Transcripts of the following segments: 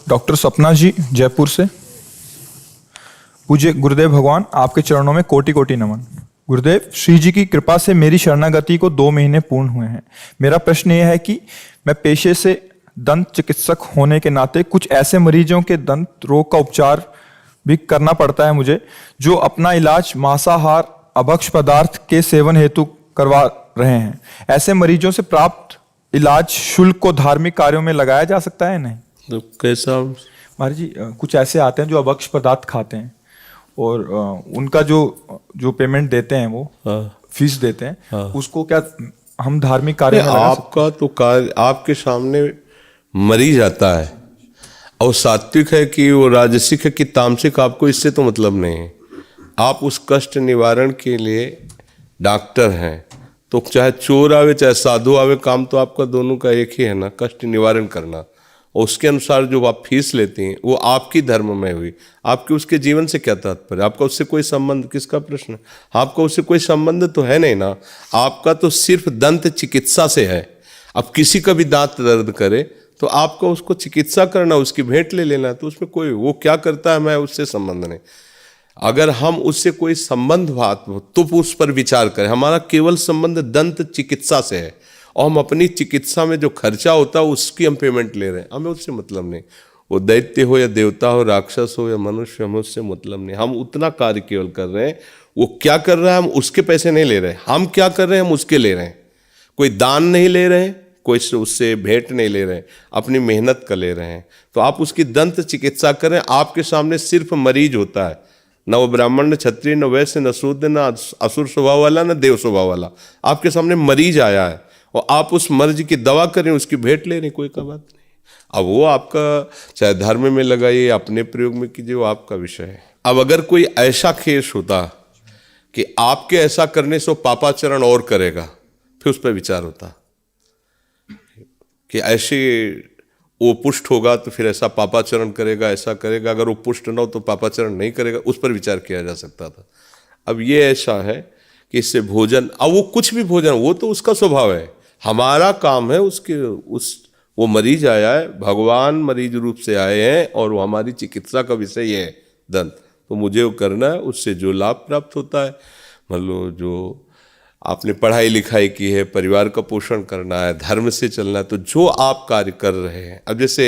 Doctor सपना जी जयपुर से। पूज्य गुरुदेव भगवान, आपके चरणों में कोटि कोटि नमन। गुरुदेव, श्री जी की कृपा से मेरी शरणागति को 2 महीने पूर्ण हुए हैं। मेरा प्रश्न यह है कि मैं पेशे से दंत चिकित्सक होने के नाते कुछ ऐसे मरीजों के दंत रोग का उपचार भी करना पड़ता है मुझे, जो अपना इलाज मांसाहार अभक्ष पदार्थ के सेवन हेतु करवा रहे हैं। ऐसे मरीजों से प्राप्त इलाज शुल्क को धार्मिक कार्यों में लगाया जा सकता है नहीं? तो कैसा? महाराज जी, कुछ ऐसे आते हैं जो अभक्ष पदार्थ खाते हैं और उनका जो पेमेंट देते हैं वो फीस देते हैं, उसको क्या हम धार्मिक कार्य में लगा सकते हैं? आपका तो कार्य आपके सामने मरीज आता है और सात्विक है कि वो राजसिक है कि तामसिक, आपको इससे तो मतलब नहीं है। आप उस कष्ट निवारण के लिए डॉक्टर हैं, तो चाहे चोर आवे चाहे साधु आवे, काम तो आपका दोनों का एक ही है ना, कष्ट निवारण करना। और उसके अनुसार जो आप फीस लेती हैं वो आपकी धर्म में हुई, आपके उसके जीवन से क्या तात्पर्य? आपका उससे कोई संबंध, किसका प्रश्न? आपका उससे कोई संबंध तो है नहीं ना। आपका तो सिर्फ दंत चिकित्सा से है। अब किसी का भी दांत दर्द करे तो आपको उसको चिकित्सा करना, उसकी भेंट ले लेना, तो उसमें कोई वो क्या करता है मैं उससे संबंध नहीं। अगर हम उससे कोई संबंध बात हो तो उस पर विचार करें। हमारा केवल संबंध दंत चिकित्सा से है और हम अपनी चिकित्सा में जो खर्चा होता है उसकी हम पेमेंट ले रहे हैं, हमें उससे मतलब नहीं। वो दैत्य हो या देवता हो, राक्षस हो या मनुष्य, हमें उससे मतलब नहीं। हम उतना कार्य केवल कर रहे हैं, वो क्या कर रहा है हम उसके पैसे नहीं ले रहे हैं, हम क्या कर रहे हैं हम उसके ले रहे हैं। कोई दान नहीं ले रहे हैं, कोई उससे भेंट नहीं ले रहे हैं, अपनी मेहनत का ले रहे हैं। तो आप उसकी दंत चिकित्सा करें। आपके सामने सिर्फ मरीज होता है, न वो ब्राह्मण, न क्षत्रिय, न वैश्य, न शूद्र, न असुर स्वभाव वाला, न देव स्वभाव वाला। आपके सामने मरीज आया है और आप उस मर्ज की दवा करें, उसकी भेंट ले रहे, कोई का बात नहीं। अब वो आपका चाहे धर्म में लगाइए, अपने प्रयोग में कीजिए, वो आपका विषय है। अब अगर कोई ऐसा केस होता कि आपके ऐसा करने से वो पापाचरण और करेगा, फिर उस पर विचार होता कि ऐसे वो पुष्ट होगा तो फिर ऐसा पापाचरण करेगा, ऐसा करेगा। अगर वो पुष्ट न हो तो पापाचरण नहीं करेगा, उस पर विचार किया जा सकता था। अब ये ऐसा है कि इससे भोजन, अब वो कुछ भी भोजन, वो तो उसका स्वभाव है। हमारा काम है वो मरीज आया है, भगवान मरीज रूप से आए हैं और वो हमारी चिकित्सा का विषय ये है दंत, तो मुझे वो करना है। उससे जो लाभ प्राप्त होता है, मान लो जो आपने पढ़ाई लिखाई की है, परिवार का पोषण करना है, धर्म से चलना है, तो जो आप कार्य कर रहे हैं। अब जैसे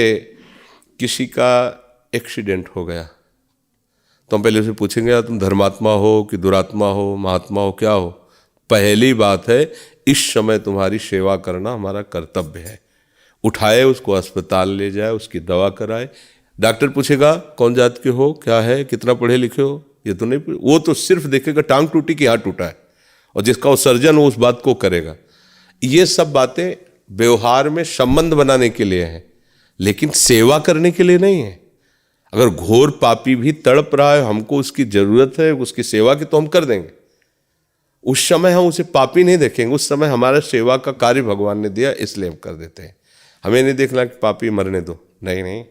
किसी का एक्सीडेंट हो गया तो हम पहले उसे पूछेंगे यार तुम धर्मात्मा हो कि दुरात्मा हो, महात्मा हो, क्या हो? पहली बात है इस समय तुम्हारी सेवा करना हमारा कर्तव्य है। उठाए उसको अस्पताल ले जाए, उसकी दवा कराए। डॉक्टर पूछेगा कौन जात के हो, क्या है, कितना पढ़े लिखे हो, ये तो नहीं, वो तो सिर्फ देखेगा टांग टूटी कि हाथ टूटा है, और जिसका वो सर्जन हो उस बात को करेगा। ये सब बातें व्यवहार में संबंध बनाने के लिए हैं, लेकिन सेवा करने के लिए नहीं है। अगर घोर पापी भी तड़प रहा है, हमको उसकी जरूरत है उसकी सेवा की, तो हम कर देंगे। उस समय हम उसे पापी नहीं देखेंगे, उस समय हमारा सेवा का कार्य भगवान ने दिया इसलिए हम कर देते हैं। हमें नहीं देखना कि पापी मरने दो, नहीं नहीं,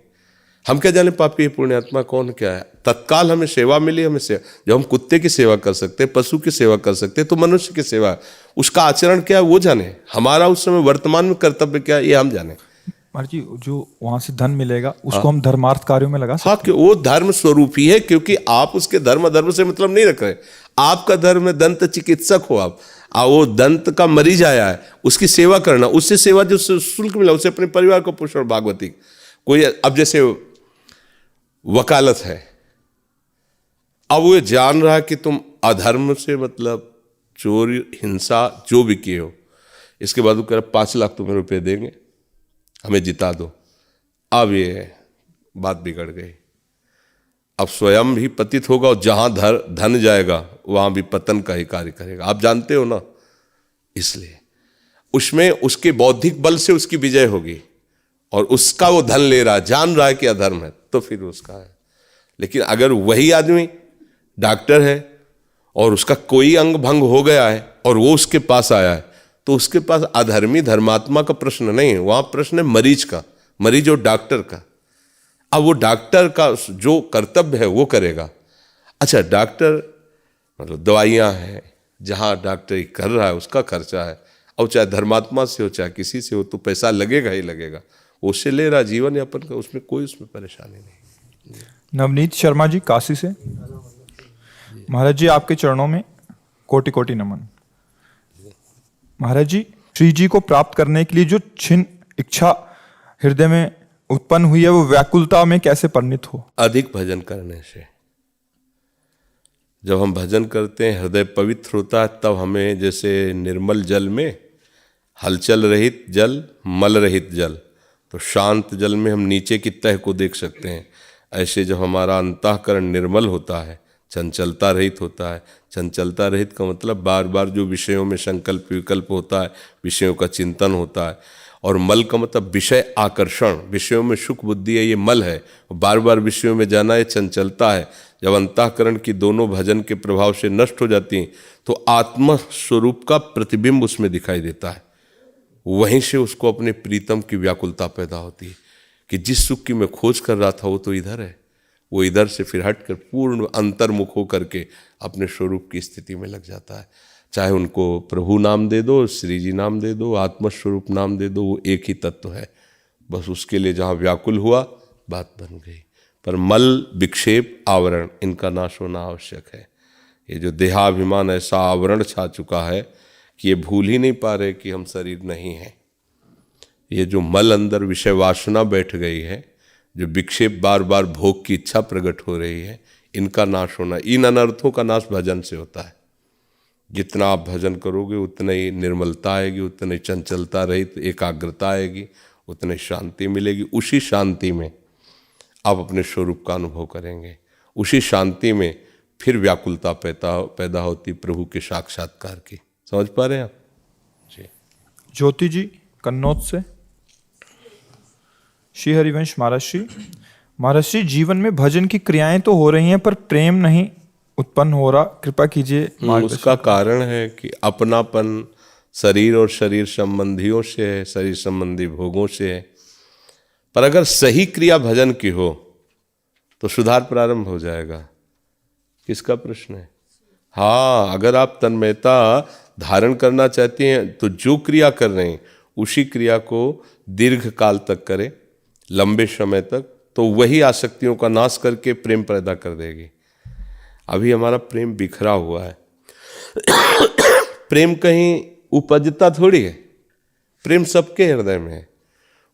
हम क्या जाने पापी पुण्यात्मा कौन क्या है। तत्काल हमें सेवा मिली, हमें सेवा, जब हम कुत्ते की सेवा कर सकते, पशु की सेवा कर सकते, तो मनुष्य की सेवा, उसका आचरण क्या है वो जाने, हमारा उस समय वर्तमान में कर्तव्य क्या है ये हम जाने। महाराज जी, जो वहां से धन मिलेगा उसको हम धर्मार्थ कार्यों में लगा सकते हैं? हाँ, वो धर्म स्वरूप ही है, क्योंकि आप उसके धर्म से मतलब नहीं रख रहे। आपका धर्म है दंत चिकित्सक हो आप, वो दंत का मरीज आया है, उसकी सेवा करना, उससे सेवा जो शुल्क मिला उससे अपने परिवार को पोषण। भागवती कोई, अब जैसे वकालत है, अब वो जान रहा है कि तुम अधर्म से मतलब चोरी, हिंसा जो भी किए हो, इसके बाद वो कह रहा 5 लाख तुम्हें रुपये देंगे, हमें जिता दो। अब ये बात बिगड़ गई। अब स्वयं भी पतित होगा और जहां धन जाएगा वहां भी पतन का ही कार्य करेगा, आप जानते हो ना। इसलिए उसमें उसके बौद्धिक बल से उसकी विजय होगी और उसका वो धन ले रहा है, जान रहा है कि अधर्म है, तो फिर उसका है। लेकिन अगर वही आदमी डॉक्टर है और उसका कोई अंग भंग हो गया है और वो उसके पास आया है, तो उसके पास अधर्मी धर्मात्मा का प्रश्न नहीं है, वहां प्रश्न है मरीज का, मरीज और डॉक्टर का। अब वो डॉक्टर का जो कर्तव्य है वो करेगा। अच्छा, डॉक्टर मतलब दवाइयाँ हैं, जहाँ डॉक्टरी कर रहा है उसका खर्चा है, और चाहे धर्मात्मा से हो चाहे किसी से हो, तो पैसा लगेगा ही लगेगा। उससे ले रहा जीवन यापन का, उसमें कोई उसमें परेशानी नहीं। नवनीत शर्मा जी काशी से। महाराज जी आपके चरणों में कोटि कोटि नमन। महाराज जी, श्री जी को प्राप्त करने के लिए जो छिन्न इच्छा हृदय में उत्पन्न हुई है वो व्याकुलता में कैसे परिणित हो? अधिक भजन करने से। जब हम भजन करते हैं, हृदय पवित्र होता है, तब हमें जैसे निर्मल जल में हलचल रहित जल, मल रहित जल, तो शांत जल में हम नीचे की तह को देख सकते हैं। ऐसे जब हमारा अंतःकरण निर्मल होता है, चंचलता रहित होता है। चंचलता रहित का मतलब बार बार जो विषयों में संकल्प विकल्प होता है, विषयों का चिंतन होता है। और मल का मतलब विषय आकर्षण, विषयों में सुख बुद्धि है, ये मल है। बार बार विषयों में जाना, ये चंचलता है। जब अंतःकरण की दोनों भजन के प्रभाव से नष्ट हो जाती हैं, तो आत्म स्वरूप का प्रतिबिंब उसमें दिखाई देता है। वहीं से उसको अपने प्रीतम की व्याकुलता पैदा होती है कि जिस सुख की मैं खोज कर रहा था वो तो इधर है। वो इधर से फिर हटकर पूर्ण अंतर्मुख होकर के अपने स्वरूप की स्थिति में लग जाता है। चाहे उनको प्रभु नाम दे दो, श्री जी नाम दे दो, आत्मस्वरूप नाम दे दो, वो एक ही तत्व है। बस उसके लिए जहाँ व्याकुल हुआ, बात बन गई। पर मल, विक्षेप, आवरण, इनका नाश होना आवश्यक है। ये जो देहाभिमान ऐसा आवरण छा चुका है कि ये भूल ही नहीं पा रहे कि हम शरीर नहीं हैं। ये जो मल अंदर विषय वासना बैठ गई है, जो विक्षेप बार बार भोग की इच्छा प्रकट हो रही है, इनका नाश होना, इन अनर्थों का नाश भजन से होता है। जितना आप भजन करोगे उतना ही निर्मलता आएगी, उतनी ही चंचलता रहित एकाग्रता आएगी, उतनी शांति मिलेगी। उसी शांति में आप अपने स्वरूप का अनुभव करेंगे। उसी शांति में फिर व्याकुलता पैदा होती प्रभु के साक्षात्कार की। समझ पा रहे हैं आप जी? ज्योति जी कन्नौज से। श्री हरिवंश महाराज श्री, जीवन में भजन की क्रियाएं तो हो रही हैं पर प्रेम नहीं उत्पन्न हो रहा, कृपा कीजिए। उसका कारण है कि अपनापन शरीर और शरीर संबंधियों से है, शरीर संबंधी भोगों से है। पर अगर सही क्रिया भजन की हो तो सुधार प्रारंभ हो जाएगा। किसका प्रश्न है? हाँ, अगर आप तन्मयता धारण करना चाहते हैं तो जो क्रिया कर रहे हैं उसी क्रिया को दीर्घ काल तक करें, लंबे समय तक, तो वही आसक्तियों का नाश करके प्रेम पैदा कर देगी। अभी हमारा प्रेम बिखरा हुआ है। प्रेम कहीं उपजता थोड़ी है, प्रेम सबके हृदय में है।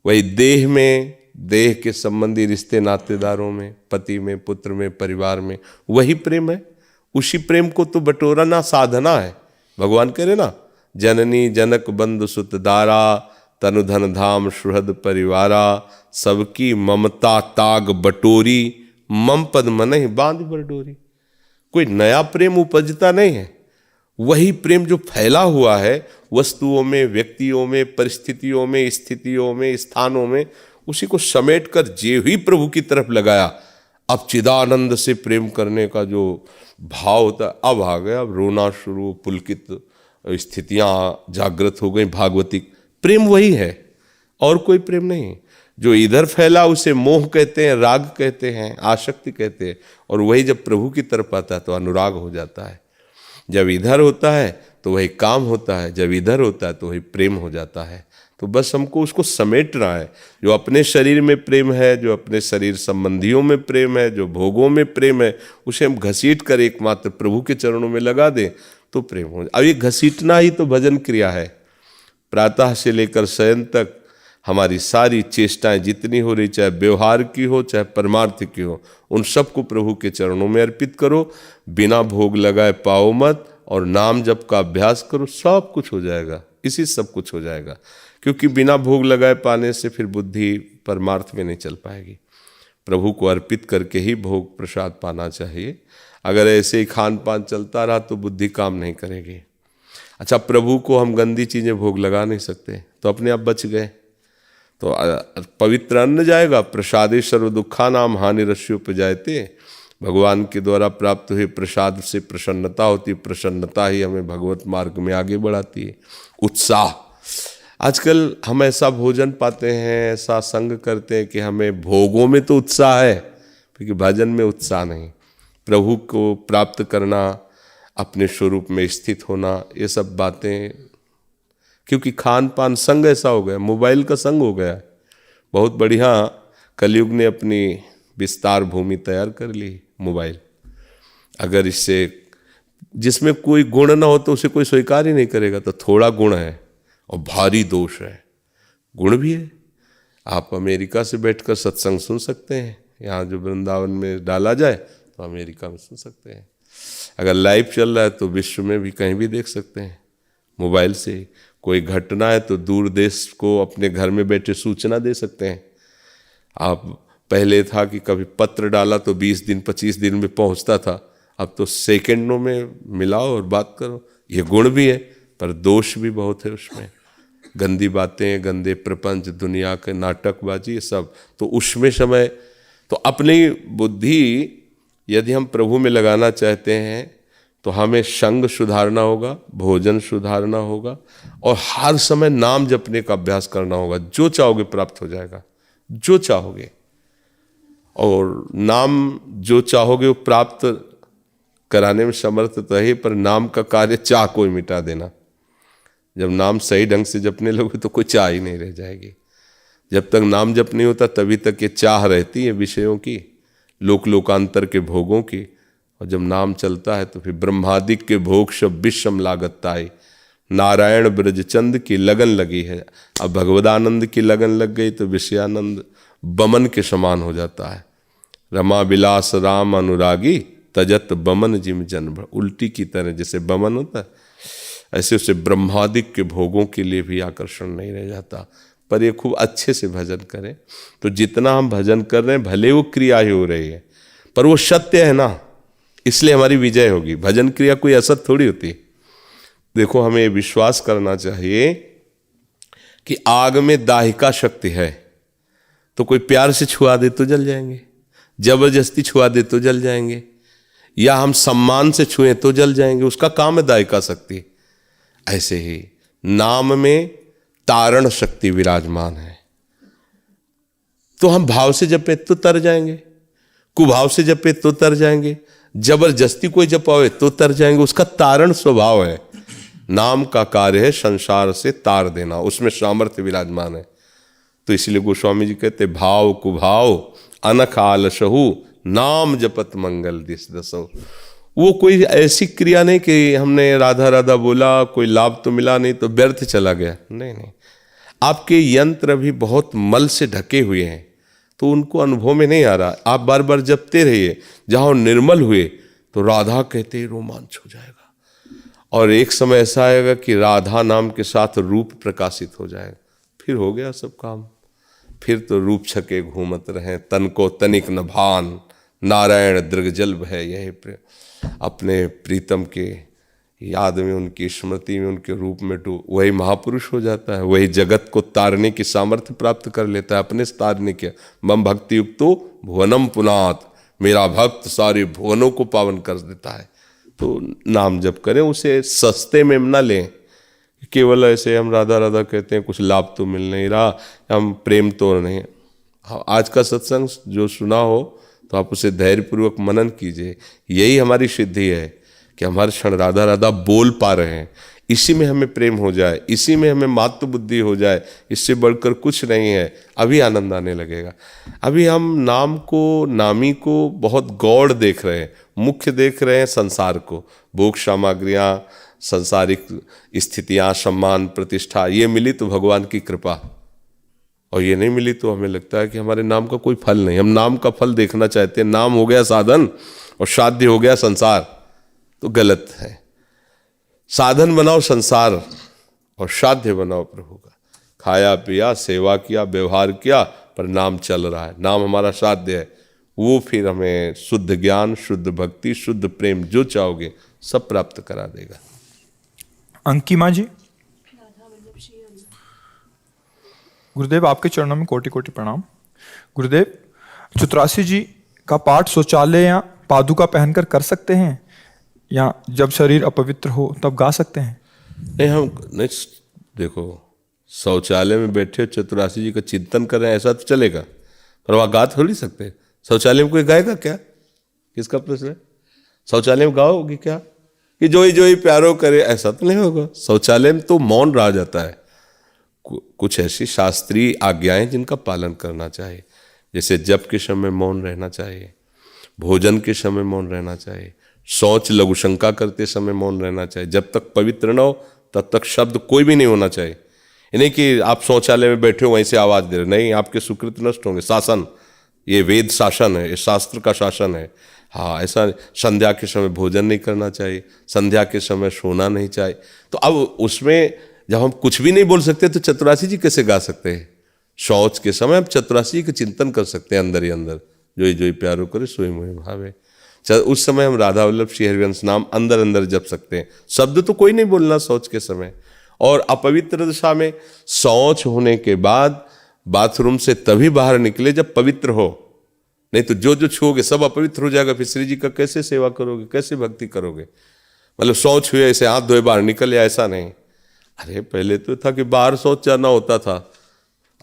वही देह में, देह के संबंधी रिश्ते नातेदारों में, पति में, पुत्र में, परिवार में, वही प्रेम है। उसी प्रेम को तो बटोरना साधना है। भगवान कह रहे ना, जननी जनक बंधु सुत दारा, तनु धन धाम सुहृद परिवारा, सबकी ममता ताग बटोरी, मम पद मनहि बांध बरडोरी। कोई नया प्रेम उपजता नहीं है। वही प्रेम जो फैला हुआ है वस्तुओं में, व्यक्तियों में, परिस्थितियों में, स्थितियों में, स्थानों में, उसी को समेट कर जे ही प्रभु की तरफ लगाया। अब चिदानंद से प्रेम करने का जो भाव होता है, अब आ गया। अब रोना शुरू, पुलकित स्थितियां जागृत हो गई, भागवतिक प्रेम वही है और कोई प्रेम नहीं। जो इधर फैला उसे मोह कहते हैं, राग कहते हैं, आसक्ति कहते हैं। और वही जब प्रभु की तरफ आता है तो अनुराग हो जाता है। जब इधर होता है तो वही काम होता है, जब इधर होता है तो वही प्रेम हो जाता है। तो बस हमको उसको समेटना है। जो अपने शरीर में प्रेम है, जो अपने शरीर संबंधियों में प्रेम है, जो भोगों में प्रेम है, उसे हम घसीट कर एकमात्र प्रभु के चरणों में लगा दें तो प्रेम हो। अब ये घसीटना ही तो भजन क्रिया है। प्रातः से लेकर शयन तक हमारी सारी चेष्टाएं जितनी हो रही, चाहे व्यवहार की हो चाहे परमार्थ की हो, उन सबको प्रभु के चरणों में अर्पित करो। बिना भोग लगाए पाओ मत, और नाम जप का अभ्यास करो, सब कुछ हो जाएगा। इसी सब कुछ हो जाएगा। क्योंकि बिना भोग लगाए पाने से फिर बुद्धि परमार्थ में नहीं चल पाएगी। प्रभु को अर्पित करके ही भोग प्रसाद पाना चाहिए। अगर ऐसे ही खान पान चलता रहा तो बुद्धि काम नहीं करेगी। अच्छा, प्रभु को हम गंदी चीज़ें भोग लगा नहीं सकते तो अपने आप बच गए। तो पवित्र अन्न जाएगा। प्रसादे सर्व दुखा नाम हानि रस्योपजायते। भगवान के द्वारा प्राप्त हुए प्रसाद से प्रसन्नता होती है। प्रसन्नता ही हमें भगवत मार्ग में आगे बढ़ाती है। उत्साह। आजकल हम ऐसा भोजन पाते हैं, ऐसा संग करते हैं कि हमें भोगों में तो उत्साह है, क्योंकि भजन में उत्साह नहीं। प्रभु को प्राप्त करना, अपने स्वरूप में स्थित होना, ये सब बातें, क्योंकि खान पान संग ऐसा हो गया, मोबाइल का संग हो गया। बहुत बढ़िया कलयुग ने अपनी विस्तार भूमि तैयार कर ली, मोबाइल। अगर इससे जिसमें कोई गुण ना हो तो उसे कोई स्वीकार ही नहीं करेगा। तो थोड़ा गुण है और भारी दोष है। गुण भी है, आप अमेरिका से बैठकर सत्संग सुन सकते हैं, यहाँ जो वृंदावन में डाला जाए तो अमेरिका में सुन सकते हैं। अगर लाइव चल रहा है तो विश्व में भी कहीं भी देख सकते हैं मोबाइल से। कोई घटना है तो दूर देश को अपने घर में बैठे सूचना दे सकते हैं। आप पहले था कि कभी पत्र डाला तो 20 दिन 25 दिन में पहुंचता था, अब तो सेकंडों में मिलाओ और बात करो। ये गुण भी है पर दोष भी बहुत है उसमें। गंदी बातें, गंदे प्रपंच, दुनिया के नाटकबाजी, ये सब। तो उसमें समय तो अपनी बुद्धि यदि हम प्रभु में लगाना चाहते हैं तो हमें संग सुधारना होगा, भोजन सुधारना होगा और हर समय नाम जपने का अभ्यास करना होगा। जो चाहोगे प्राप्त हो जाएगा, जो चाहोगे। और नाम जो चाहोगे वो प्राप्त कराने में समर्थ तो है, पर नाम का कार्य चाह कोई मिटा देना। जब नाम सही ढंग से जपने लोगे तो कोई चाह ही नहीं रह जाएगी। जब तक नाम जप नहीं होता तभी तक ये चाह रहती है विषयों की, लोकांतर के भोगों की। और जब नाम चलता है तो फिर ब्रह्मादिक के भोग सब विषम लागताई। नारायण ब्रजचंद की लगन लगी है, अब भगवदानंद की लगन लग गई तो विषयानंद बमन के समान हो जाता है। रमा विलास राम अनुरागी तजत बमन जिम जन्म। उल्टी की तरह जैसे बमन होता है ऐसे उसे ब्रह्मादिक के भोगों के लिए भी आकर्षण नहीं रह जाता। पर ये खूब अच्छे से भजन करें तो जितना हम भजन कर रहे हैं भले वो क्रिया ही हो रही है पर वो सत्य है ना, इसलिए हमारी विजय होगी। भजन क्रिया कोई असत थोड़ी होती। देखो हमें विश्वास करना चाहिए कि आग में दाहिका शक्ति है, तो कोई प्यार से छुआ दे तो जल जाएंगे, जबरदस्ती छुआ दे तो जल जाएंगे, या हम सम्मान से छुएं तो जल जाएंगे। उसका काम है दाहिका शक्ति। ऐसे ही नाम में तारण शक्ति विराजमान है। तो हम भाव से जपे तो तर जाएंगे, कुभाव से जपे तो तर जाएंगे, जबरदस्ती कोई जपावे तो तर जाएंगे। उसका तारण स्वभाव है। नाम का कार्य है संसार से तार देना, उसमें सामर्थ्य विराजमान है। तो इसलिए गोस्वामी जी कहते भाव कुभाव अनख आलसहु नाम जपत मंगल दिस दसो। वो कोई ऐसी क्रिया नहीं कि हमने राधा राधा बोला, कोई लाभ तो मिला नहीं तो व्यर्थ चला गया। नहीं नहीं, आपके यंत्र भी बहुत मल से ढके हुए हैं तो उनको अनुभव में नहीं आ रहा। आप बार बार जपते रहिए, जहाँ निर्मल हुए तो राधा कहते ही रोमांच हो जाएगा। और एक समय ऐसा आएगा कि राधा नाम के साथ रूप प्रकाशित हो जाएगा, फिर हो गया सब काम। फिर तो रूप छके घूमत रहे, तन को तनिक न भान, नारायण दृगजल है यही अपने प्रीतम के याद में, उनकी स्मृति में, उनके रूप में वही महापुरुष हो जाता है। वही जगत को तारने की सामर्थ्य प्राप्त कर लेता है अपने से तारने के। मम भक्ति युक्तो भुवनम पुनात, मेरा भक्त सारे भुवनों को पावन कर देता है। तो नाम जप करें, उसे सस्ते में न लें। केवल ऐसे हम राधा राधा कहते हैं, कुछ लाभ तो मिल नहीं रहा, हम प्रेम तो नहीं। आज का सत्संग जो सुना हो तो आप उसे धैर्यपूर्वक मनन कीजिए। यही हमारी सिद्धि है कि हम हर क्षण राधा राधा बोल पा रहे हैं। इसी में हमें प्रेम हो जाए, इसी में हमें मातृ बुद्धि हो जाए, इससे बढ़कर कुछ नहीं है। अभी आनंद आने लगेगा। अभी हम नाम को, नामी को बहुत गौड़ देख रहे हैं, मुख्य देख रहे हैं संसार को। भोग सामग्रियाँ, संसारिक स्थितियाँ, सम्मान, प्रतिष्ठा, ये मिली तो भगवान की कृपा, और ये नहीं मिली तो हमें लगता है कि हमारे नाम का कोई फल नहीं। हम नाम का फल देखना चाहते हैं। नाम हो गया साधन और साध्य हो गया संसार, तो गलत है। साधन बनाओ संसार और साध्य बनाओ प्रभु का। खाया पिया, सेवा किया, व्यवहार किया, पर नाम चल रहा है। नाम हमारा साध्य है। वो फिर हमें शुद्ध ज्ञान, शुद्ध भक्ति, शुद्ध प्रेम, जो चाहोगे सब प्राप्त करा देगा। अंकिमा जी, गुरुदेव आपके चरणों में कोटि कोटि प्रणाम। गुरुदेव, चतुरासी जी का पाठ शौचालय या पादुका पहनकर कर सकते हैं, या जब शरीर अपवित्र हो तब गा सकते हैं? नहीं, हम नहीं। देखो, शौचालय में बैठे चतुरासी जी का चिंतन कर रहे हैं, ऐसा तो चलेगा, पर वहाँ गा थोड़ी सकते। शौचालय में कोई गाएगा क्या? किसका प्रश्न है? शौचालय में गाओगी क्या कि जो ही प्यारो करे? ऐसा तो नहीं होगा। शौचालय में तो मौन रहा जाता है, कुछ ऐसी शास्त्रीय आज्ञाएं जिनका पालन करना चाहिए, जैसे जप के समय मौन रहना चाहिए, भोजन के समय मौन रहना चाहिए, शौच लघुशंका करते समय मौन रहना चाहिए। जब तक पवित्र न हो तब तक शब्द कोई भी नहीं होना चाहिए। ये नहीं कि आप शौचालय में बैठे हो वहीं से आवाज़ दे रहे, नहीं, आपके सुकृत नष्ट होंगे। शासन, ये वेद शासन है, ये शास्त्र का शासन है। हाँ, ऐसा संध्या के समय भोजन नहीं करना चाहिए, संध्या के समय सोना नहीं चाहिए। तो अब उसमें जब हम कुछ भी नहीं बोल सकते तो चतुरासी जी कैसे गा सकते हैं? शौच के समय हम चतुरासी जी का चिंतन कर सकते हैं अंदर ही अंदर, जो प्यारो करे सोई मोहि भावे। उस समय हम राधा वल्लभ श्री हरिवंश नाम अंदर अंदर जप सकते हैं। शब्द तो कोई नहीं बोलना शौच के समय। और अपवित्र दशा में शौच होने के बाद बाथरूम से तभी बाहर निकले जब पवित्र हो, नहीं तो जो छूओगे सब अपवित्र हो जाएगा। फिर श्री जी का कैसे सेवा करोगे, कैसे भक्ति करोगे? मतलब शौच हुए ऐसे हाथ धोए बाहर निकल या ऐसा नहीं। अरे पहले तो था कि बाहर शौच जाना होता था,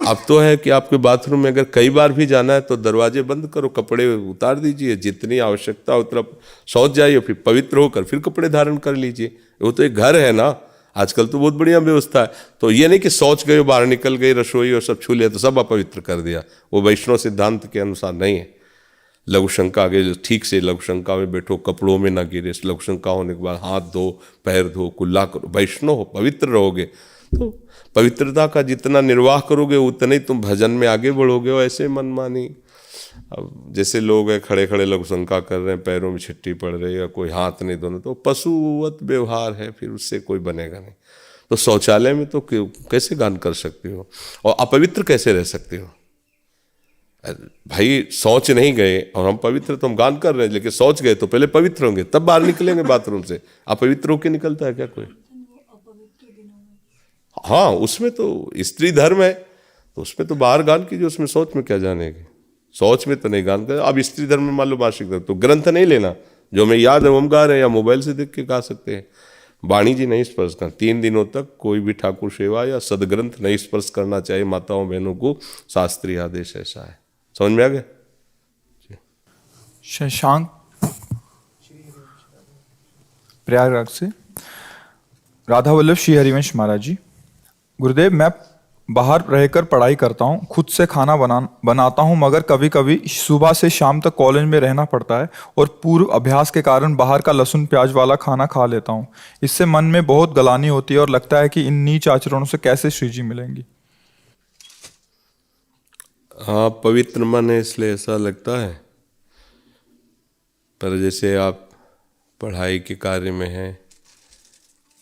अब तो है कि आपके बाथरूम में अगर कई बार भी जाना है तो दरवाजे बंद करो, कपड़े उतार दीजिए, जितनी आवश्यकता उतना शौच जाइए, फिर पवित्र होकर फिर कपड़े धारण कर लीजिए। वो तो एक घर है ना, आजकल तो बहुत बढ़िया व्यवस्था है। तो ये नहीं कि शौच गए बाहर निकल गई, रसोई और सब छू लिया तो सब अपवित्र कर दिया, वो वैष्णव सिद्धांत के अनुसार नहीं है। लघुशंका आगे ठीक से लघुशंका में बैठो, कपड़ों में ना गिरे, लघुशंका होने के बाद हाथ धो, पैर धो, कुल्ला करो, वैष्णव हो, पवित्र रहोगे। तो पवित्रता का जितना निर्वाह करोगे उतने ही तुम भजन में आगे बढ़ोगे। और ऐसे मनमानी, अब जैसे लोग हैं खड़े खड़े लघुशंका कर रहे हैं, पैरों में छिट्टी पड़ रही है, कोई हाथ नहीं धोना, तो पशुवत व्यवहार है, फिर उससे कोई बनेगा नहीं। तो शौचालय में तो कैसे गान कर सकते हो और अपवित्र कैसे रह सकते हो? भाई शौच नहीं गए और हम पवित्र, तो हम गान कर रहे हैं, लेकिन शौच गए तो पहले पवित्र होंगे तब बाहर निकलेंगे बाथरूम से। अपवित्र होके निकलता है क्या कोई? हाँ, उसमें तो स्त्री धर्म है, तो उसमें तो बाहर गान कीजिए, उसमें शौच में क्या जानेगी? शौच में तो नहीं गान कर। अब स्त्री धर्म में मान लो मासिक धर्म, तो ग्रंथ नहीं लेना, जो हमें याद है वो हम गा रहे हैं, या मोबाइल से देख के गा सकते हैं। वाणी जी नहीं स्पर्श करना, 3 दिनों तक कोई भी ठाकुर सेवा या सदग्रंथ नहीं स्पर्श करना चाहिए माताओं बहनों को, शास्त्रीय आदेश ऐसा है। समझ में आ गया? शशांक प्रयागराज से। राधा वल्लभ श्री हरिवंश महाराज जी, गुरुदेव, मैं बाहर रहकर पढ़ाई करता हूँ, खुद से खाना बनाता हूँ, मगर कभी कभी सुबह से शाम तक कॉलेज में रहना पड़ता है और पूर्व अभ्यास के कारण बाहर का लहसुन प्याज वाला खाना खा लेता हूँ। इससे मन में बहुत गलानी होती है और लगता है कि इन नीच आचरणों से कैसे श्री जी मिलेंगी। हाँ, पवित्र मन है इसलिए ऐसा लगता है, पर जैसे आप पढ़ाई के कार्य में हैं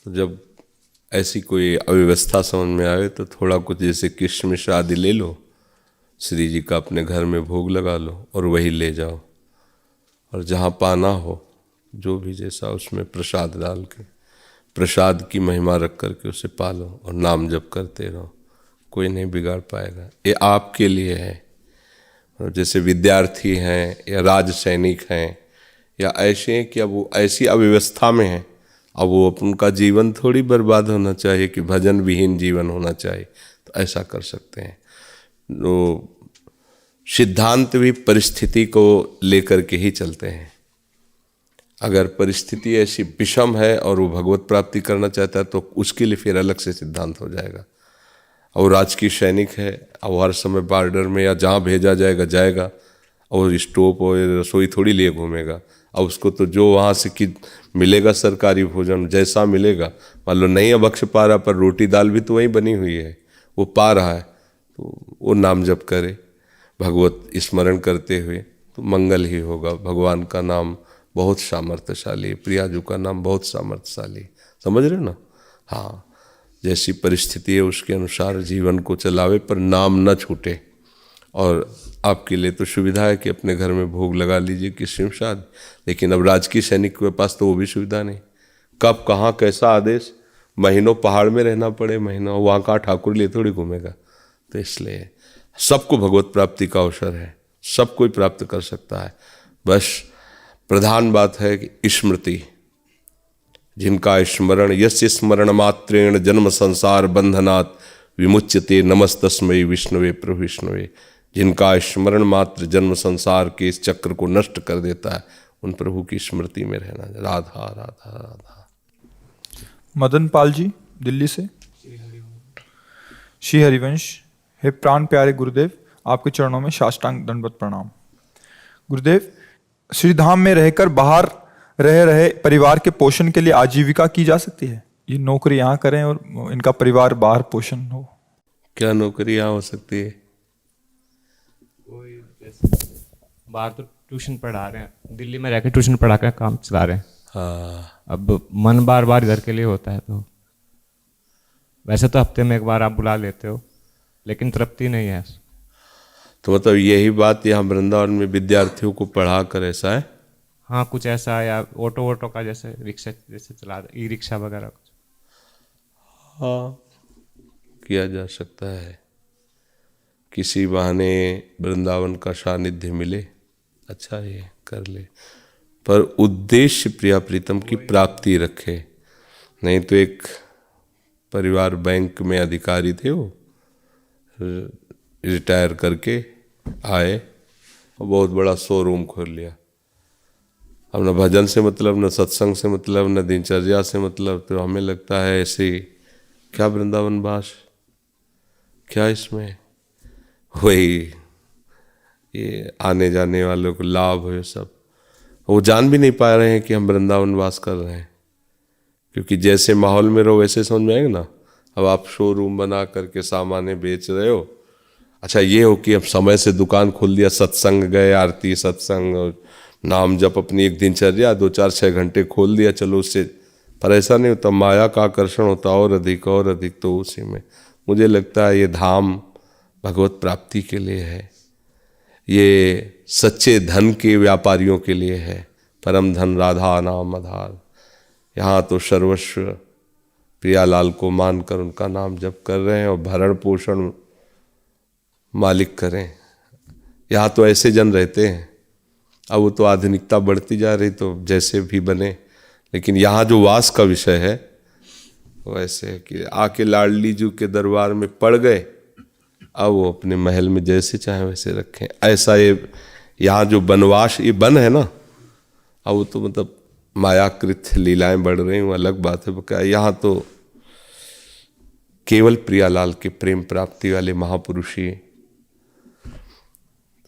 तो जब ऐसी कोई अव्यवस्था समझ में आए तो थोड़ा कुछ जैसे किशमिश आदि ले लो, श्री जी का अपने घर में भोग लगा लो और वही ले जाओ, और जहाँ पाना हो जो भी जैसा उसमें प्रसाद डाल के प्रसाद की महिमा रख करके उसे पालो और नाम जप करते रहो, कोई नहीं बिगाड़ पाएगा। ये आपके लिए है। और जैसे विद्यार्थी हैं या राज सैनिक हैं या ऐसे हैं कि अब वो ऐसी अव्यवस्था में हैं, अब वो उनका जीवन थोड़ी बर्बाद होना चाहिए कि भजन विहीन जीवन होना चाहिए, तो ऐसा कर सकते हैं। तो सिद्धांत भी परिस्थिति को लेकर के ही चलते हैं। अगर परिस्थिति ऐसी विषम है और वो भगवत प्राप्ति करना चाहता है तो उसके लिए फिर अलग से सिद्धांत हो जाएगा। और राजकीय सैनिक है, अब हर समय बॉर्डर में या जहाँ भेजा जाएगा, और स्टोव और रसोई थोड़ी लिए घूमेगा। अब उसको तो जो वहाँ से कि मिलेगा सरकारी भोजन जैसा मिलेगा, मान लो नहीं है बख्श पा रहा, पर रोटी दाल भी तो वहीं बनी हुई है, वो पा रहा है, तो वो नाम जप करे, भगवत स्मरण करते हुए, तो मंगल ही होगा। भगवान का नाम बहुत सामर्थ्यशाली, प्रियाजू का नाम बहुत सामर्थ्यशाली, समझ रहे हो ना? हाँ, जैसी परिस्थिति है उसके अनुसार जीवन को चलावे, पर नाम न छूटे। और आपके लिए तो सुविधा है कि अपने घर में भोग लगा लीजिए किसी शादी, लेकिन अब राजकीय सैनिक के पास तो वो भी सुविधा नहीं। कब कहाँ कैसा आदेश, महीनों पहाड़ में रहना पड़े, महीनों वहाँ कहाँ ठाकुर लिए थोड़ी घूमेगा। तो इसलिए सबको भगवत प्राप्ति का अवसर है, सब कोई प्राप्त कर सकता है। बस प्रधान बात है कि स्मृति, जिनका स्मरण, यस्य स्मरण मात्रेण जन्म संसार बंधनात् विमुच्यते, नमस्तस्मै विष्णुवे प्रभु विष्णुवे। जिनका स्मरण मात्र जन्म संसार के इस चक्र को नष्ट कर देता है, उन प्रभु की स्मृति में रहना। राधा राधा राधा। मदन पाल जी, दिल्ली से। श्री हरिवंश, हे प्राण प्यारे गुरुदेव, आपके चरणों में साष्टांग दंडवत प्रणाम। गुरुदेव, श्री धाम में रहकर बाहर रह रहे परिवार के पोषण के लिए आजीविका की जा सकती है? ये नौकरी यहाँ करें और इनका परिवार बाहर पोषण हो। क्या नौकरी यहाँ हो सकती है? कोई बाहर तो ट्यूशन पढ़ा रहे हैं, दिल्ली में रहकर ट्यूशन पढ़ा कर काम चला रहे हैं। हाँ, अब मन बार बार इधर के लिए होता है, तो वैसे तो हफ्ते में एक बार आप बुला लेते हो, लेकिन तृप्ति नहीं है। तो मतलब यही बात यहाँ वृंदावन में विद्यार्थियों को पढ़ा कर ऐसा है? हाँ, कुछ ऐसा, या ऑटो का जैसे रिक्शा जैसे चला, ई रिक्शा वगैरह कुछ। हाँ, किया जा सकता है। किसी बहाने वृंदावन का सानिध्य मिले, अच्छा ये कर ले, पर उद्देश्य प्रिया प्रीतम की प्राप्ति रखे। नहीं तो एक परिवार बैंक में अधिकारी थे, वो रिटायर करके आए और बहुत बड़ा शोरूम खोल लिया। अब न भजन से मतलब, न सत्संग से मतलब, न दिनचर्या से मतलब। तो हमें लगता है ऐसे क्या वृंदावन वास, क्या इसमें वही ये आने जाने वालों को लाभ हो, सब वो जान भी नहीं पा रहे हैं कि हम वृंदावन वास कर रहे हैं। क्योंकि जैसे माहौल में रहो वैसे समझ में आएगा ना। अब आप शोरूम बना करके सामान बेच रहे हो, अच्छा ये हो कि अब समय से दुकान खोल दिया, सत्संग गए, आरती सत्संग और नाम जप अपनी एक दिनचर्या 2-4-6 घंटे खोल दिया, चलो उससे। पर ऐसा नहीं होता, माया का आकर्षण होता और अधिक। तो उसी में मुझे लगता है ये धाम भगवत प्राप्ति के लिए है, ये सच्चे धन के व्यापारियों के लिए है। परम धन राधा नाम आधार। यहाँ तो सर्वस्व प्रियालाल को मानकर उनका नाम जप कर रहे हैं और भरण पोषण मालिक करें। यहाँ तो ऐसे जन रहते हैं। अब वो तो आधुनिकता बढ़ती जा रही, तो जैसे भी बने, लेकिन यहाँ जो वास का विषय है वो ऐसे है कि आके लाडली जी के दरबार में पड़ गए, अब वो अपने महल में जैसे चाहे वैसे रखें। ऐसा ये यहाँ जो बनवास, ये बन है ना, अब वो तो मतलब मायाकृत लीलाएं बढ़ रही हूँ, अलग बात है। क्या यहाँ तो केवल प्रियालाल के प्रेम प्राप्ति वाले महापुरुष ही।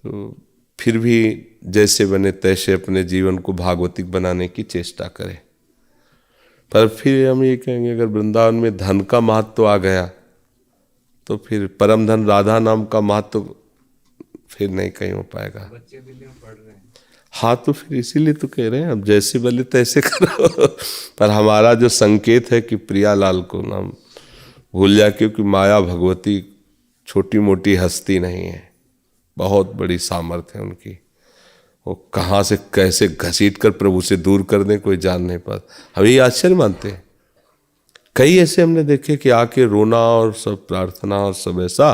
तो फिर भी जैसे बने तैसे अपने जीवन को भागवतिक बनाने की चेष्टा करें। पर फिर हम ये कहेंगे, अगर वृंदावन में धन का महत्व आ गया तो फिर परम धन राधा नाम का महत्व फिर नहीं कहीं हो पाएगा। बच्चे दिल्ली में पढ़ रहे हैं। हाँ, तो फिर इसीलिए तो कह रहे हैं, अब जैसे बने तैसे करो। पर हमारा जो संकेत है कि प्रियालाल को नाम भूल जा, क्योंकि माया भगवती छोटी मोटी हस्ती नहीं है, बहुत बड़ी सामर्थ्य है उनकी। वो कहाँ से कैसे घसीट कर प्रभु से दूर कर दें कोई जान नहीं पाता। हम ये आश्चर्य मानते हैं। कई ऐसे हमने देखे कि आके रोना और सब प्रार्थना और सब ऐसा,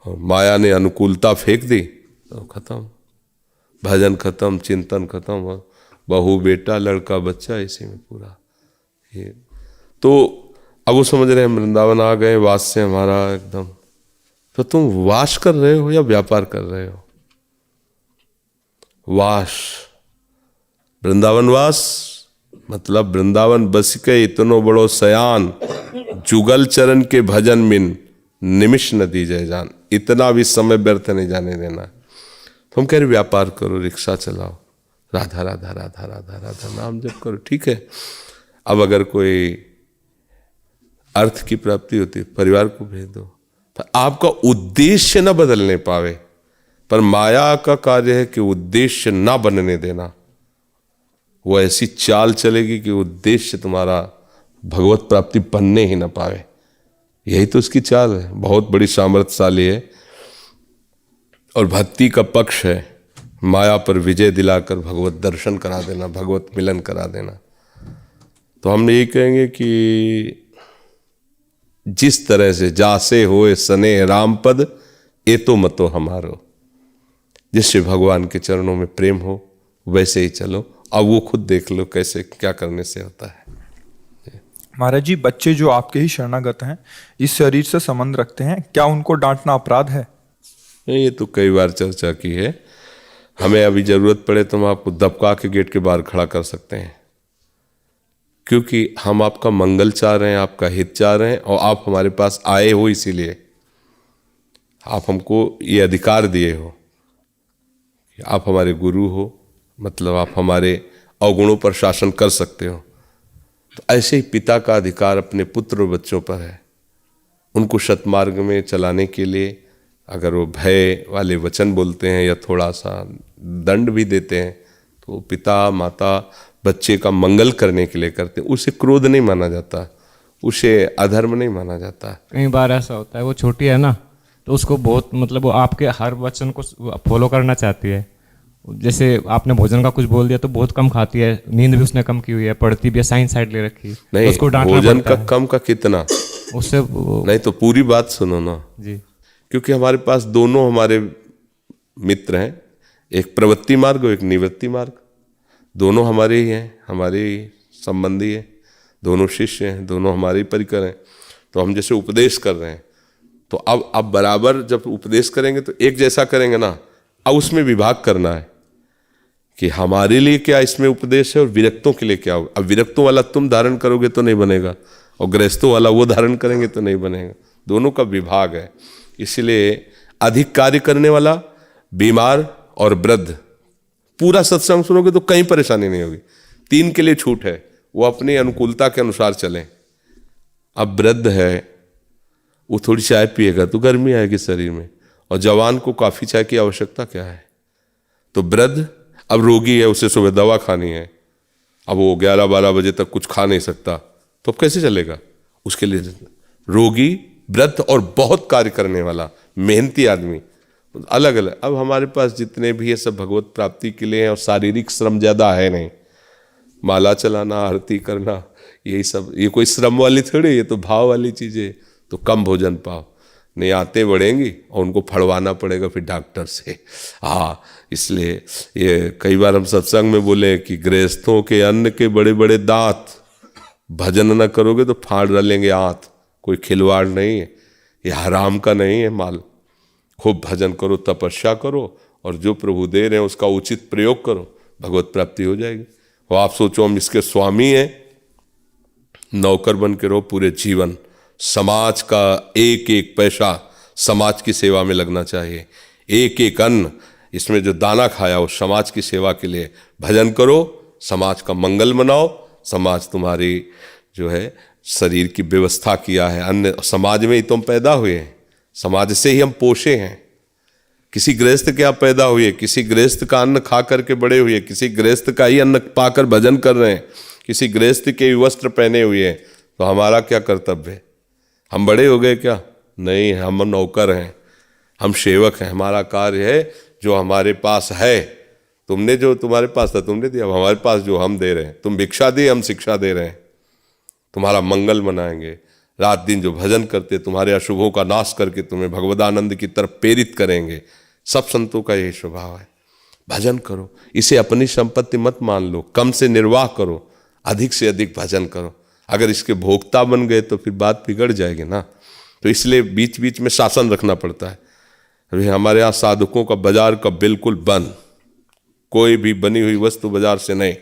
और माया ने अनुकूलता फेंक दी तो खत्म, भजन खत्म, चिंतन खत्म, बहू बेटा लड़का बच्चा इसी में पूरा। ये तो अब वो समझ रहे हैं वृंदावन आ गए, वास से हमारा एकदम। तो तुम वास कर रहे हो या व्यापार कर रहे हो? वास, वृंदावन वास मतलब वृंदावन बस के इतनो बड़ो सयान, जुगल चरण के भजन मिन निमिष न दी जय जान। इतना भी समय व्यर्थ नहीं जाने देना। तुम कह रहे व्यापार करो, रिक्शा चलाओ, राधा राधा राधा राधा राधा नाम जप करो, ठीक है। अब अगर कोई अर्थ की प्राप्ति होती, परिवार को भेज दो। पर आपका उद्देश्य न बदलने पावे, पर माया का कार्य है कि उद्देश्य ना बनने देना। वो ऐसी चाल चलेगी कि उद्देश्य तुम्हारा भगवत प्राप्ति बनने ही ना पावे। यही तो उसकी चाल है, बहुत बड़ी सामर्थ्यशाली है। और भक्ति का पक्ष है माया पर विजय दिलाकर भगवत दर्शन करा देना, भगवत मिलन करा देना। तो हम यही कहेंगे कि जिस तरह से जासे होए सने राम पद, ए तो मतो हमारो। जिससे भगवान के चरणों में प्रेम हो वैसे ही चलो। अब वो खुद देख लो कैसे क्या करने से होता है। महाराज जी, बच्चे जो आपके ही शरणागत हैं, इस शरीर से संबंध रखते हैं, क्या उनको डांटना अपराध है? ये तो कई बार चर्चा की है। हमें अभी जरूरत पड़े तो हम आपको दबका के गेट के बाहर खड़ा कर सकते हैं। क्योंकि हम आपका मंगल चाह रहे हैं, आपका हित चाह रहे हैं, और आप हमारे पास आए हो, इसीलिए आप हमको ये अधिकार दिए हो कि आप हमारे गुरु हो, मतलब आप हमारे अवगुणों पर शासन कर सकते हो। तो ऐसे ही पिता का अधिकार अपने पुत्र और बच्चों पर है, उनको सतमार्ग में चलाने के लिए अगर वो भय वाले वचन बोलते हैं या थोड़ा सा दंड भी देते हैं, तो पिता माता बच्चे का मंगल करने के लिए करते हैं। उसे क्रोध नहीं माना जाता, उसे अधर्म नहीं माना जाता। कई बार ऐसा होता है, वो छोटी है ना, तो उसको बहुत मतलब वो आपके हर वचन को फॉलो करना चाहती है। जैसे आपने भोजन का कुछ बोल दिया तो बहुत कम खाती है, नींद भी उसने कम की हुई है, पढ़ती भी है, साइंस साइड ले रखी है, नहीं, तो उसको डांटना भोजन पड़ता का है। कम का कितना, उससे नहीं तो पूरी बात सुनो ना जी क्योंकि हमारे पास दोनों हमारे मित्र हैं, एक प्रवृत्ति मार्ग और एक निवृत्ति मार्ग। दोनों हमारे ही हैं, हमारे ही संबंधी हैं, दोनों शिष्य हैं, दोनों हमारे ही परिकर हैं। तो हम जैसे उपदेश कर रहे हैं, तो अब आप बराबर जब उपदेश करेंगे तो एक जैसा करेंगे ना। अब उसमें विभाग करना है कि हमारे लिए क्या इसमें उपदेश है और विरक्तों के लिए क्या हो। अब विरक्तों वाला तुम धारण करोगे तो नहीं बनेगा, और गृहस्थों वाला वो धारण करेंगे तो नहीं बनेगा। दोनों का विभाग है। इसलिए अधिक कार्य करने वाला, बीमार और वृद्ध, पूरा सत्संग सुनोगे तो कहीं परेशानी नहीं होगी। 3 के लिए छूट है, वो अपनी अनुकूलता के अनुसार चलें। अब वृद्ध है, वो थोड़ी चाय पिएगा तो गर्मी आएगी शरीर में, और जवान को काफ़ी चाय की आवश्यकता क्या है। तो वृद्ध अब रोगी है, उसे सुबह दवा खानी है, अब वो 11-12 बजे तक कुछ खा नहीं सकता, तो अब कैसे चलेगा। उसके लिए रोगी, वृद्ध और बहुत कार्य करने वाला मेहनती आदमी अलग अलग। अब हमारे पास जितने भी ये सब भगवत प्राप्ति के लिए हैं, और शारीरिक श्रम ज़्यादा है नहीं, माला चलाना, आरती करना, यही सब, ये कोई श्रम वाली थोड़ी, ये तो भाव वाली चीज़ें। तो कम भोजन पाओ, नहीं आते बढ़ेंगी और उनको फड़वाना पड़ेगा फिर डॉक्टर से। हाँ, इसलिए ये कई बार हम सत्संग में बोले कि गृहस्थों के अन्न के बड़े बड़े दांत, भजन न करोगे तो फाड़ डालेंगे आंत। कोई खिलवाड़ नहीं है, ये हराम का नहीं है माल। खूब भजन करो, तपस्या करो, और जो प्रभु दे रहे हैं उसका उचित प्रयोग करो, भगवत प्राप्ति हो जाएगी। और आप सोचो हम इसके स्वामी हैं, नौकर बन के रहो पूरे जीवन। समाज का एक एक पैसा समाज की सेवा में लगना चाहिए। एक एक अन्न इसमें जो दाना खाया वो समाज की सेवा के लिए। भजन करो, समाज का मंगल मनाओ। समाज तुम्हारी जो है शरीर की व्यवस्था किया है, अन्य समाज में ही तुम पैदा हुए हैं, समाज से ही हम पोषे हैं। किसी गृहस्थ के आप पैदा हुए, किसी गृहस्थ का अन्न खा करके बड़े हुए, किसी गृहस्थ का ही अन्न पाकर भजन कर रहे हैं, किसी गृहस्थ के वस्त्र पहने हुए हैं। तो हमारा क्या कर्तव्य है? हम बड़े हो गए क्या? नहीं, हम नौकर हैं, हम सेवक हैं। हमारा कार्य है जो हमारे पास है। तुमने जो तुम्हारे पास था तुमने दिया, अब हमारे पास जो हम दे रहे हैं। तुम भिक्षा दिए, हम शिक्षा दे रहे हैं। तुम्हारा मंगल मनाएंगे। रात दिन जो भजन करते तुम्हारे अशुभों का नाश करके तुम्हें भगवदानंद की तरफ प्रेरित करेंगे। सब संतों का यही स्वभाव है। भजन करो, इसे अपनी संपत्ति मत मान लो, कम से निर्वाह करो, अधिक से अधिक भजन करो। अगर इसके भोक्ता बन गए तो फिर बात बिगड़ जाएगी ना। तो इसलिए बीच बीच में शासन रखना पड़ता है। अभी हमारे यहाँ साधुकों का बाजार का बिल्कुल बंद, कोई भी बनी हुई वस्तु बाजार से नहीं।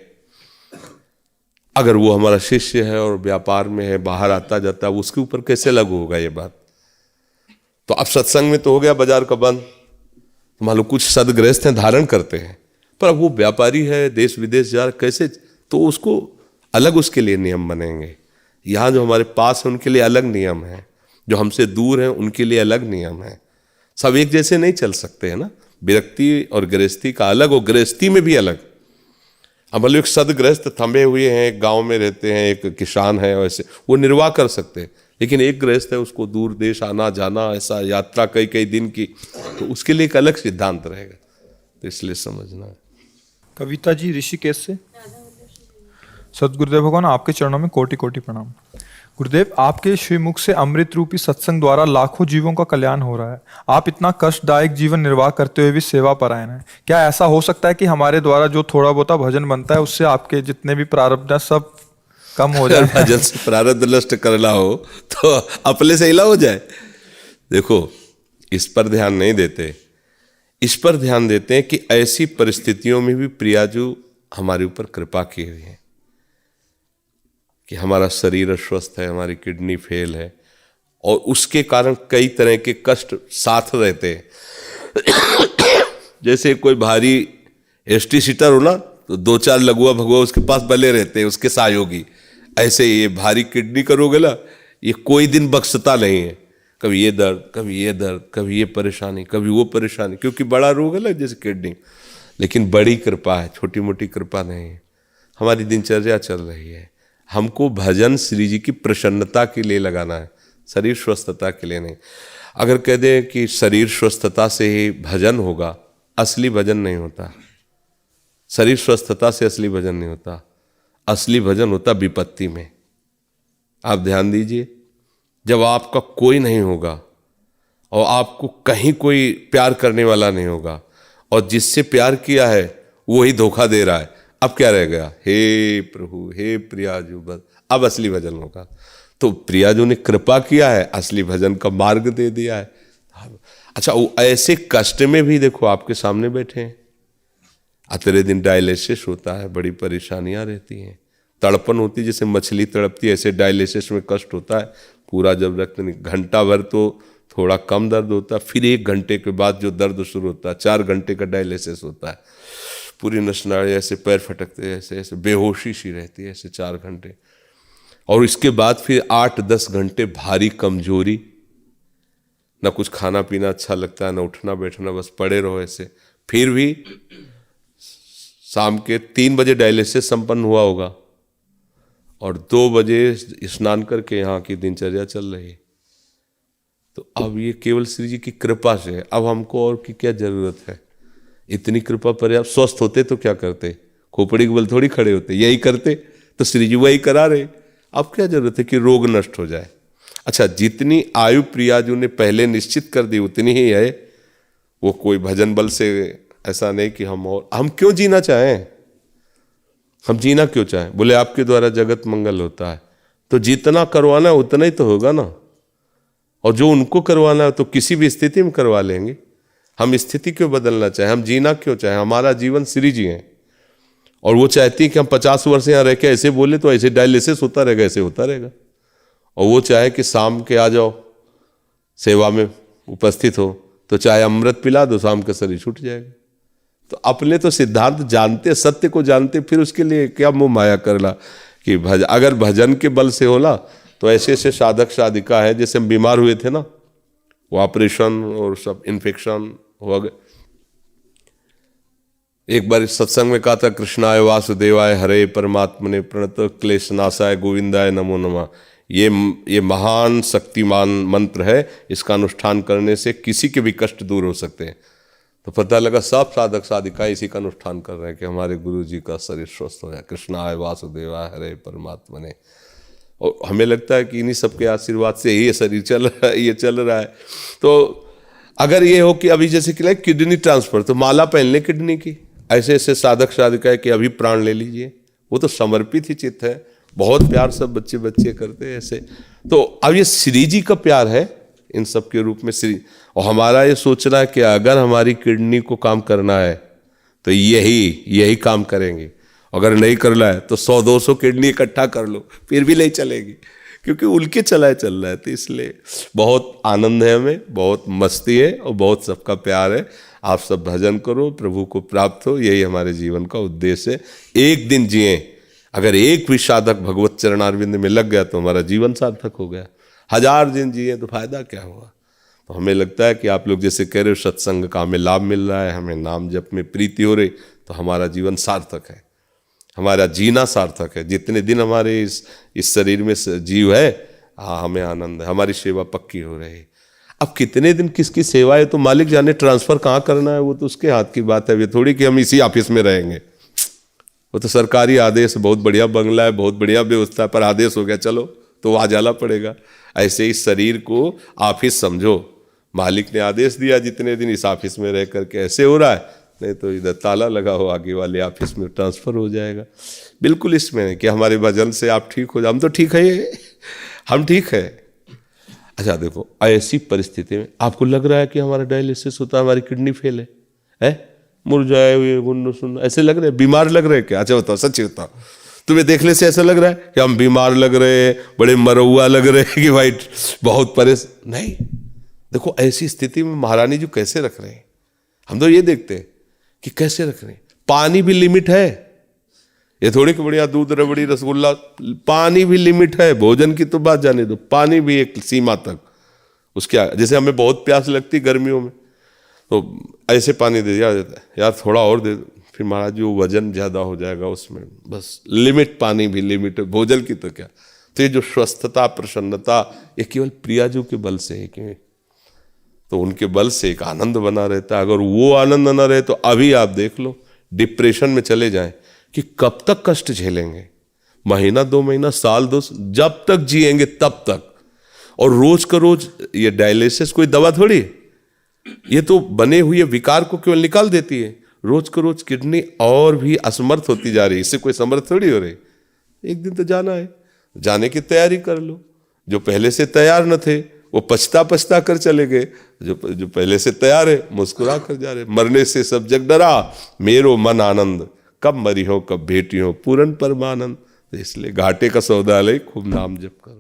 अगर वो हमारा शिष्य है और व्यापार में है, बाहर आता जाता है, उसके ऊपर कैसे लागू होगा ये बात? तो अब सत्संग में तो हो गया बाजार का बंद, तो मान लो कुछ सदगृहस्थ हैं धारण करते हैं, पर अब वो व्यापारी है, देश विदेश जा रहा, कैसे? तो उसको अलग उसके लिए नियम बनेंगे। यहाँ जो हमारे पास है उनके लिए अलग नियम है, जो हमसे दूर हैं उनके लिए अलग नियम है। सब एक जैसे नहीं चल सकते हैं ना। विरक्ति और गृहस्थी का अलग, और गृहस्थी में भी अलग। अब एक सदगृहस्थ थमे हुए हैं, एक गांव में रहते हैं, एक किसान है, वैसे वो निर्वाह कर सकते हैं। लेकिन एक गृहस्थ है, उसको दूर देश आना जाना, ऐसा यात्रा कई कई दिन की, तो उसके लिए एक अलग सिद्धांत रहेगा। तो इसलिए समझना है। कविता जी ऋषिकेश से। सदगुरुदेव भगवान, आपके चरणों में कोटि कोटि प्रणाम। गुरुदेव, आपके श्रीमुख से अमृत रूपी सत्संग द्वारा लाखों जीवों का कल्याण हो रहा है। आप इतना कष्टदायक जीवन निर्वाह करते हुए भी सेवा परायण है। क्या ऐसा हो सकता है कि हमारे द्वारा जो थोड़ा बहुत भजन बनता है उससे आपके जितने भी प्रारब्ध हैं सब कम हो जाए? भजन से प्रारब्ध नष्ट करना हो तो अपने से हिला हो जाए। देखो, इस पर ध्यान नहीं देते। इस पर ध्यान देते हैं कि ऐसी परिस्थितियों में भी प्रियाजू हमारे ऊपर कृपा किए हुए हैं। कि हमारा शरीर अस्वस्थ है, हमारी किडनी फेल है, और उसके कारण कई तरह के कष्ट साथ रहते हैं। जैसे कोई भारी एसटी सीटर हो ना, तो 2-4 लघुआ भगुआ उसके पास बले रहते हैं, उसके सहयोगी। ऐसे ये भारी किडनी का रोग है ना, ये कोई दिन बख्शता नहीं है। कभी ये दर्द, कभी ये दर्द, कभी ये परेशानी, कभी वो परेशानी, क्योंकि बड़ा रोग है ना जैसे किडनी। लेकिन बड़ी कृपा है, छोटी मोटी कृपा नहीं है। हमारी दिनचर्या चल रही है। हमको भजन श्री जी की प्रसन्नता के लिए लगाना है, शरीर स्वस्थता के लिए नहीं। अगर कह दें कि शरीर स्वस्थता से ही भजन होगा, असली भजन नहीं होता। शरीर स्वस्थता से असली भजन नहीं होता। असली भजन होता विपत्ति में। आप ध्यान दीजिए, जब आपका कोई नहीं होगा और आपको कहीं कोई प्यार करने वाला नहीं होगा, और जिससे प्यार किया है वो ही धोखा दे रहा है, अब क्या रह गया? हे प्रभु, हे प्रियाजू, बस अब असली भजन होगा। तो प्रियाजू ने कृपा किया है, असली भजन का मार्ग दे दिया है। अच्छा, वो ऐसे कष्ट में भी देखो आपके सामने बैठे हैं। अतरे दिन डायलिसिस होता है, बड़ी परेशानियां रहती हैं, तड़पन होती है, जैसे मछली तड़पती है, ऐसे डायलिसिस में कष्ट होता है। पूरा जब रक्त नहीं, घंटा भर तो थोड़ा कम दर्द होता है, फिर 1 घंटे के बाद जो दर्द शुरू होता है, 4 घंटे का डायलिसिस होता है। पूरी नसनाड़ी ऐसे पैर फटकते हैं, ऐसे ऐसे बेहोशी सी रहती है, ऐसे 4 घंटे। और इसके बाद फिर 8-10 घंटे भारी कमजोरी, ना कुछ खाना पीना अच्छा लगता है, ना उठना बैठना, बस पड़े रहो ऐसे। फिर भी शाम के 3 बजे डायलिसिस संपन्न हुआ होगा और 2 बजे स्नान करके यहाँ की दिनचर्या चल रही है। तो अब ये केवल श्री जी की कृपा से है। अब हमको और की क्या जरूरत है? इतनी कृपा पर्याप्त। स्वस्थ होते तो क्या करते? खोपड़ी के बल थोड़ी खड़े होते, यही करते तो श्री जी वही करा रहे। अब क्या जरूरत है कि रोग नष्ट हो जाए? अच्छा, जितनी आयु प्रियाजू ने पहले निश्चित कर दी उतनी ही है। वो कोई भजन बल से ऐसा नहीं कि हम क्यों जीना चाहें? हम जीना क्यों चाहें? बोले आपके द्वारा जगत मंगल होता है, तो जितना करवाना है उतना ही तो होगा ना। और जो उनको करवाना है तो किसी भी स्थिति में करवा लेंगे। हम स्थिति क्यों बदलना चाहें? हम जीना क्यों चाहें? हमारा जीवन श्री जी है, और वो चाहती है कि हम 50 वर्ष यहाँ रह के ऐसे बोले तो ऐसे डायलिसिस होता रहेगा, ऐसे होता रहेगा। और वो चाहे कि शाम के आ जाओ, सेवा में उपस्थित हो, तो चाहे अमृत पिला दो, शाम का शरीर छूट जाएगा। तो अपने तो सिद्धांत जानते, सत्य को जानते, फिर उसके लिए क्या मोह माया करला कि अगर भजन के बल से होला तो ऐसे ऐसे साधक साधिका है। जैसे हम बीमार हुए थे ना, वो ऑपरेशन और सब इन्फेक्शन हो गए। एक बार सत्संग में कहा था, कृष्णाय वासुदेवाय हरे परमात्मने प्रणत क्लेशनाशाय गोविंदाय नमो नमः। ये महान शक्तिमान मंत्र है, इसका अनुष्ठान करने से किसी के भी कष्ट दूर हो सकते हैं। तो पता लगा सब साधक साधिका इसी का अनुष्ठान कर रहे हैं कि हमारे गुरु जी का शरीर स्वस्थ हो जाए। कृष्णाय वासुदेवाय हरे परमात्मने। और हमें लगता है कि इन्हीं सबके आशीर्वाद से ही ये शरीर चल रहा है, ये चल रहा है। तो अगर ये हो कि अभी जैसे कि किडनी ट्रांसफर, तो माला पहन ले किडनी की। ऐसे ऐसे साधक साधिका है कि अभी प्राण ले लीजिए, वो तो समर्पित ही चित्त है। बहुत प्यार सब बच्चे बच्चे करते हैं ऐसे। तो अब ये श्री जी का प्यार है इन सब के रूप में श्री। और हमारा ये सोचना है कि अगर हमारी किडनी को काम करना है तो यही काम करेंगे। अगर नहीं करना है तो 100-200 किडनी इकट्ठा कर लो, फिर भी नहीं चलेगी, क्योंकि उनके चल रहा है। तो इसलिए बहुत आनंद है, हमें बहुत मस्ती है और बहुत सबका प्यार है। आप सब भजन करो, प्रभु को प्राप्त हो, यही हमारे जीवन का उद्देश्य है। एक दिन जिए, अगर एक भी साधक भगवत चरणारविंद में लग गया तो हमारा जीवन सार्थक हो गया। 1000 दिन जिए तो फायदा क्या हुआ? तो हमें लगता है कि आप लोग जैसे कह रहे हो सत्संग का हमें लाभ मिल रहा है, हमें नाम जप में प्रीति हो रही, तो हमारा जीवन सार्थक है, हमारा जीना सार्थक है। जितने दिन हमारे इस शरीर में जीव है, हाँ हमें आनंद है, हमारी सेवा पक्की हो रही है। अब कितने दिन किसकी सेवा है तो मालिक जाने, ट्रांसफर कहाँ करना है वो तो उसके हाथ की बात है। ये थोड़ी कि हम इसी ऑफिस में रहेंगे, वो तो सरकारी आदेश, बहुत बढ़िया बंगला है, बहुत बढ़िया व्यवस्था है, पर आदेश हो गया चलो तो वहाँ जाना पड़ेगा। ऐसे इस शरीर को ऑफिस समझो, मालिक ने आदेश दिया जितने दिन इस ऑफिस में रह करके ऐसे हो रहा है, नहीं तो इधर ताला लगा हो, आगे वाले ऑफिस में ट्रांसफर हो जाएगा। बिल्कुल इसमें है कि हमारे भजन से आप ठीक हो जाओ, हम तो ठीक है, हम ठीक है। अच्छा देखो, ऐसी परिस्थिति में आपको लग रहा है कि हमारा डायलिसिस होता है, हमारी किडनी फेल है मुरझाए हुए गुन्नू सुन्न ऐसे लग रहे हैं, बीमार लग रहे हैं क्या? अच्छा बताओ, सच्ची बताओ। तुम्हें देखने से ऐसा लग रहा है कि हम बीमार लग रहे हैं, बड़े मरौआ लग रहे हैं कि भाई बहुत परेशान। नहीं, देखो ऐसी स्थिति में महारानी जी कैसे रख रहे हैं। हम तो ये देखते हैं कि कैसे रख रहे हैं। पानी भी लिमिट है, ये थोड़ी कि बढ़िया दूध रबड़ी रसगुल्ला, पानी भी लिमिट है। भोजन की तो बात जाने दो, पानी भी एक सीमा तक उसके जैसे हमें बहुत प्यास लगती गर्मियों में तो ऐसे पानी दे दिया जाता है, यार थोड़ा और दे दो, फिर महाराज जी वो वजन ज्यादा हो जाएगा उसमें, बस लिमिट, पानी भी लिमिट है, भोजन की तो क्या। तो ये जो स्वस्थता प्रसन्नता ये केवल प्रियाजू के बल से है कि तो उनके बल से एक आनंद बना रहता है। अगर वो आनंद न रहे तो अभी आप देख लो डिप्रेशन में चले जाएं कि कब तक कष्ट झेलेंगे, महीना 2 महीना साल 2, जब तक जिएंगे तब तक। और रोज का रोज ये डायलिसिस कोई दवा थोड़ी है, ये तो बने हुए विकार को केवल निकाल देती है। रोज का रोज किडनी और भी असमर्थ होती जा रही है, इससे कोई समर्थ थोड़ी हो रही। एक दिन तो जाना है, जाने की तैयारी कर लो। जो पहले से तैयार न थे वो पछता कर चले गए, जो पहले से तैयार है मुस्कुरा कर जा रहे। मरने से सब जग डरा, मेरो मन आनंद, कब मरी हो कब भेटी हो पूरन परमानंद। इसलिए घाटे का सौदा ले, खूब नाम जप करो।